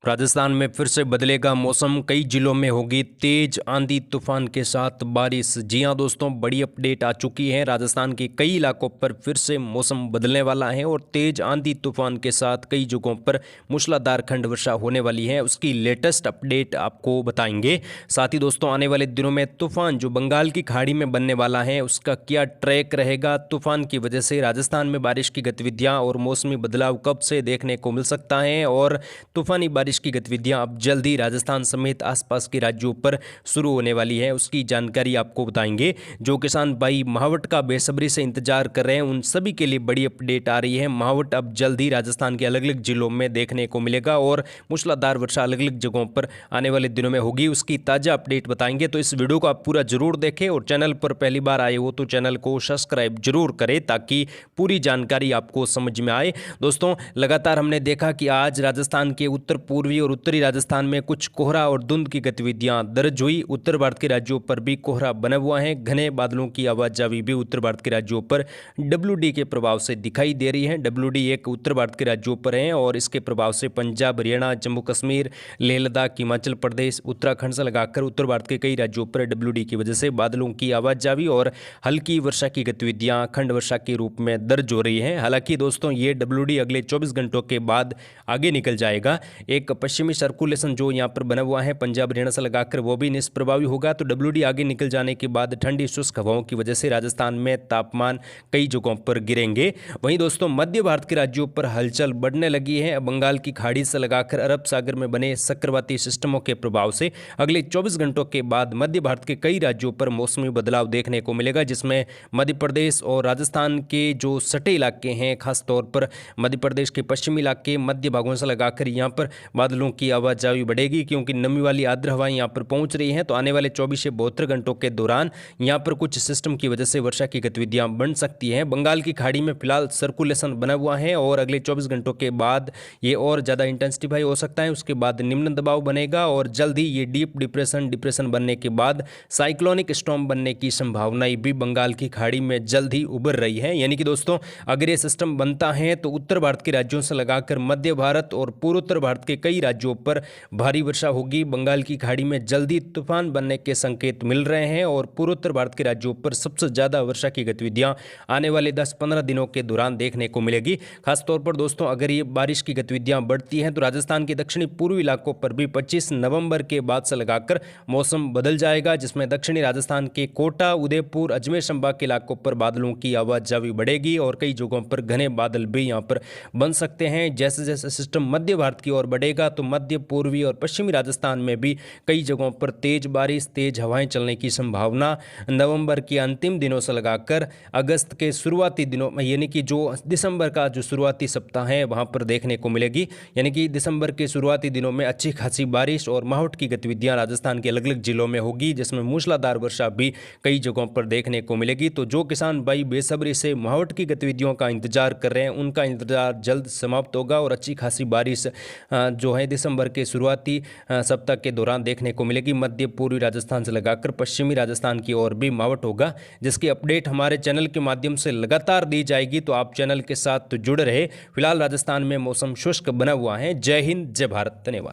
राजस्थान में फिर से बदलेगा मौसम। कई जिलों में होगी तेज आंधी तूफान के साथ बारिश। जी हां दोस्तों, बड़ी अपडेट आ चुकी है। राजस्थान के कई इलाकों पर फिर से मौसम बदलने वाला है और तेज आंधी तूफान के साथ कई जगहों पर मूसलाधार खंड वर्षा होने वाली है। उसकी लेटेस्ट अपडेट आपको बताएंगे। साथ ही दोस्तों, आने वाले दिनों में तूफान जो बंगाल की खाड़ी में बनने वाला है उसका क्या ट्रैक रहेगा, तूफान की वजह से राजस्थान में बारिश की गतिविधियां और मौसमी बदलाव कब से देखने को मिल सकता है, और तूफानी बारिश की गतिविधियां अब जल्द ही राजस्थान समेत आसपास के राज्यों पर शुरू होने वाली है, उसकी जानकारी आपको बताएंगे। जो किसान भाई महावट का बेसब्री से इंतजार कर रहे हैं उन सभी के लिए बड़ी अपडेट आ रही है। महावट अब जल्द ही राजस्थान के अलग अलग जिलों में देखने को मिलेगा और मूसलाधार वर्षा अलग अलग जगहों पर आने वाले दिनों में होगी, उसकी ताज़ा अपडेट बताएंगे। तो इस वीडियो को आप पूरा जरूर देखें और चैनल पर पहली बार आए हो तो चैनल को सब्सक्राइब जरूर करें ताकि पूरी जानकारी आपको समझ में आए। दोस्तों, लगातार हमने देखा कि आज राजस्थान के उत्तर पूर्वी और उत्तरी राजस्थान में कुछ कोहरा और धुंध की गतिविधियां दर्ज हुई। उत्तर भारत के राज्यों पर भी कोहरा बना हुआ है। घने बादलों की आवाजाही भी उत्तर भारत के राज्यों पर WD के प्रभाव से दिखाई दे रही है। WD एक उत्तर भारत के राज्यों पर है और इसके प्रभाव से पंजाब, हरियाणा, जम्मू कश्मीर, लेह लद्दाख, हिमाचल प्रदेश, उत्तराखंड से लगाकर उत्तर भारत के कई राज्यों पर WD की वजह से बादलों की आवाजाही और हल्की वर्षा की गतिविधियां खंड वर्षा के रूप में दर्ज हो रही है। हालांकि दोस्तों, ये WD अगले 24 घंटों के बाद आगे निकल जाएगा। एक पश्चिमी सर्कुलेशन जो यहाँ पर बना हुआ है पंजाब हरियाणा से लगाकर वो भी निष्प्रभावी होगा। तो WD आगे निकल जाने के बाद ठंडी शुष्क हवाओं की वजह से राजस्थान में तापमान कई जगहों पर गिरेंगे। वहीं दोस्तों, मध्य भारत के राज्यों पर हलचल बढ़ने लगी है। बंगाल की खाड़ी से लगाकर अरब सागर में बने चक्रवाती सिस्टमों के प्रभाव से अगले 24 घंटों के बाद मध्य भारत के कई राज्यों पर मौसमी बदलाव देखने को मिलेगा, जिसमें मध्य प्रदेश और राजस्थान के जो सटे इलाके हैं, खासतौर पर मध्य प्रदेश के पश्चिमी इलाके मध्य भागों से लगाकर यहाँ पर बादलों की आवाजाही बढ़ेगी क्योंकि नमी वाली आर्द्र हवाएं यहाँ पर पहुंच रही हैं। तो आने वाले 24 से 72 घंटों के दौरान यहाँ पर कुछ सिस्टम की वजह से वर्षा की गतिविधियां बढ़ सकती हैं। बंगाल की खाड़ी में फिलहाल सर्कुलेशन बना हुआ है और अगले 24 घंटों के बाद ये और ज़्यादा इंटेंसिफाई हो सकता है। उसके बाद निम्न दबाव बनेगा और जल्द ही ये डीप डिप्रेशन बनने के बाद साइक्लोनिक स्टॉर्म बनने की संभावनाएं भी बंगाल की खाड़ी में जल्द ही उभर रही है। यानी कि दोस्तों, अगर ये सिस्टम बनता है तो उत्तर भारत के राज्यों से लगाकर मध्य भारत और पूर्वोत्तर भारत के कई राज्यों पर भारी वर्षा होगी। बंगाल की खाड़ी में जल्दी तूफान बनने के संकेत मिल रहे हैं और पूर्वोत्तर भारत के राज्यों पर सबसे ज्यादा वर्षा की गतिविधियां आने वाले 10-15 दिनों के दौरान देखने को मिलेगी। खासतौर पर दोस्तों, अगर ये बारिश की गतिविधियां बढ़ती हैं तो राजस्थान के दक्षिणी पूर्वी इलाकों पर भी 25 नवंबर के बाद से लगाकर मौसम बदल जाएगा, जिसमें दक्षिणी राजस्थान के कोटा, उदयपुर, अजमेर संभाग के इलाकों पर बादलों की आवाजाही बढ़ेगी और कई जगहों पर घने बादल भी यहां पर बन सकते हैं। जैसे जैसे सिस्टम मध्य भारत की ओर बढ़ेगा तो मध्य, पूर्वी और पश्चिमी राजस्थान में भी कई जगहों पर तेज बारिश, तेज हवाएं चलने की संभावना नवंबर के अंतिम दिनों से लगाकर अगस्त के शुरुआती दिनों में, यानी कि जो दिसंबर का जो शुरुआती सप्ताह है वहां पर देखने को मिलेगी। यानी कि दिसंबर के शुरुआती दिनों में अच्छी खासी बारिश और माहौट की गतिविधियां राजस्थान के अलग अलग जिलों में होगी, जिसमें मूसलाधार वर्षा भी कई जगहों पर देखने को मिलेगी। तो जो किसान भाई बेसब्री से माहौट की गतिविधियों का इंतजार कर रहे हैं उनका इंतजार जल्द समाप्त होगा और अच्छी खासी बारिश जो है दिसंबर के शुरुआती सप्ताह के दौरान देखने को मिलेगी। मध्य पूर्वी राजस्थान से लगाकर पश्चिमी राजस्थान की ओर भी मावट होगा, जिसकी अपडेट हमारे चैनल के माध्यम से लगातार दी जाएगी। तो आप चैनल के साथ जुड़े रहे। फिलहाल राजस्थान में मौसम शुष्क बना हुआ है। जय हिंद, जय भारत, धन्यवाद।